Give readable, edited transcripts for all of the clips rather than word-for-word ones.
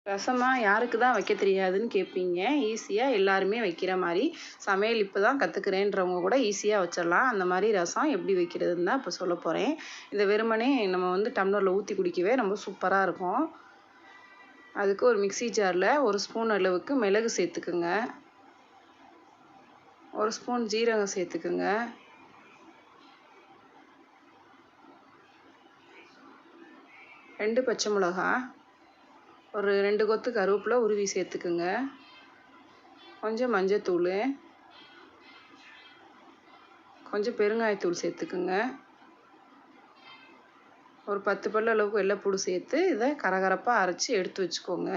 ரசமா யாருக்கு தான் வைக்க தெரியாதுன்னு கேட்பீங்க. ஈஸியாக எல்லாருமே வைக்கிற மாதிரி சமையல் இப்போ தான் கற்றுக்கிறேன்றவங்க கூட ஈஸியாக வச்சிடலாம். அந்த மாதிரி ரசம் எப்படி வைக்கிறதுன்னு தான் இப்போ சொல்ல போகிறேன். இதை வெறுமனே நம்ம டம்ளரில் ஊற்றி குடிக்கவே ரொம்ப சூப்பராக இருக்கும். அதுக்கு ஒரு மிக்ஸி ஜாரில் 1 ஸ்பூன் அளவுக்கு மிளகு சேர்த்துக்குங்க, 1 ஸ்பூன் ஜீரகம் சேர்த்துக்குங்க, 2 பச்சை மிளகாய், ஒரு 2 கொத்து கருவேப்பிலை உருவி சேர்த்துக்குங்க, கொஞ்சம் மஞ்சத்தூள், கொஞ்சம் பெருங்காயத்தூள் சேர்த்துக்குங்க, ஒரு 10 பல் அளவுக்கு வெள்ளைப்பூடு சேர்த்து இதை கரகரப்பாக அரைச்சி எடுத்து வச்சுக்கோங்க.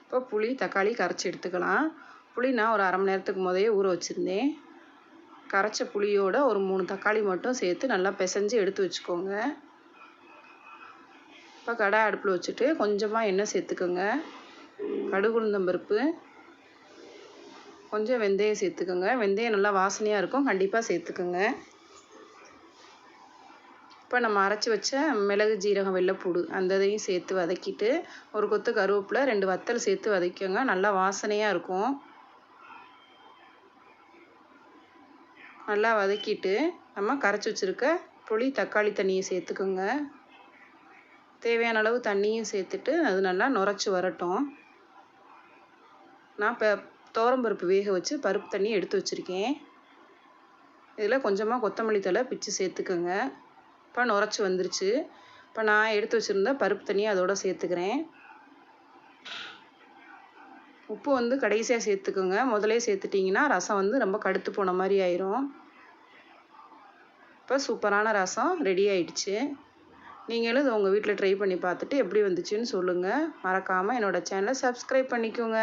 இப்போ புளி தக்காளி கரைச்சி எடுத்துக்கலாம். புளி நான் ஒரு 1/2 மணி நேரத்துக்கு முதலே ஊற வச்சுருந்தேன். கரைச்ச புளியோட ஒரு 3 தக்காளி மட்டும் சேர்த்து நல்லா பிசைஞ்சு எடுத்து வச்சுக்கோங்க. இப்போ கடாய் அடுப்பில் வச்சுட்டு கொஞ்சமாக எண்ணெய் சேர்த்துக்கோங்க, கடுகு உளுந்தம்பருப்பு, கொஞ்சம் வெந்தயம் சேர்த்துக்கோங்க. வெந்தயம் நல்லா வாசனையாக இருக்கும், கண்டிப்பாக சேர்த்துக்கோங்க. இப்போ நம்ம அரைச்சி வச்ச மிளகு ஜீரகம் வெள்ளைப்பூடு அந்த இதையும் சேர்த்து வதக்கிட்டு, ஒரு கொத்து கருவேப்பிலை 2 வத்தல் சேர்த்து வதக்கிக்கோங்க, நல்லா வாசனையாக இருக்கும். நல்லா வதக்கிட்டு நம்ம கரைச்சி வச்சுருக்க புளி தக்காளி தண்ணியை சேர்த்துக்கோங்க. தேவையான அளவு தண்ணியும் சேர்த்துட்டு அது நல்லா நுரைச்சி வரட்டும். நான் இப்போ துவரம்பருப்பு வேக வச்சு பருப்பு தண்ணி எடுத்து வச்சுருக்கேன். இதில் கொஞ்சமாக கொத்தமல்லி தழை பிச்சு சேர்த்துக்கோங்க. இப்போ நுரைச்சி வந்துருச்சு. இப்போ நான் எடுத்து வச்சுருந்த பருப்பு தண்ணி அதோட சேர்த்துக்கிறேன். உப்பு கடைசியாக சேர்த்துக்கோங்க, முதலே சேர்த்துட்டிங்கன்னா ரசம் ரொம்ப கடுத்து போன மாதிரி ஆயிரும். இப்போ சூப்பரான ரசம் ரெடி ஆயிடுச்சு. நீங்களும் இதை உங்கள் வீட்டில் ட்ரை பண்ணி பார்த்துட்டு எப்படி வந்துச்சுன்னு சொல்லுங்கள். மறக்காமல் என்னோடய சேனலை சப்ஸ்கிரைப் பண்ணிக்கோங்க.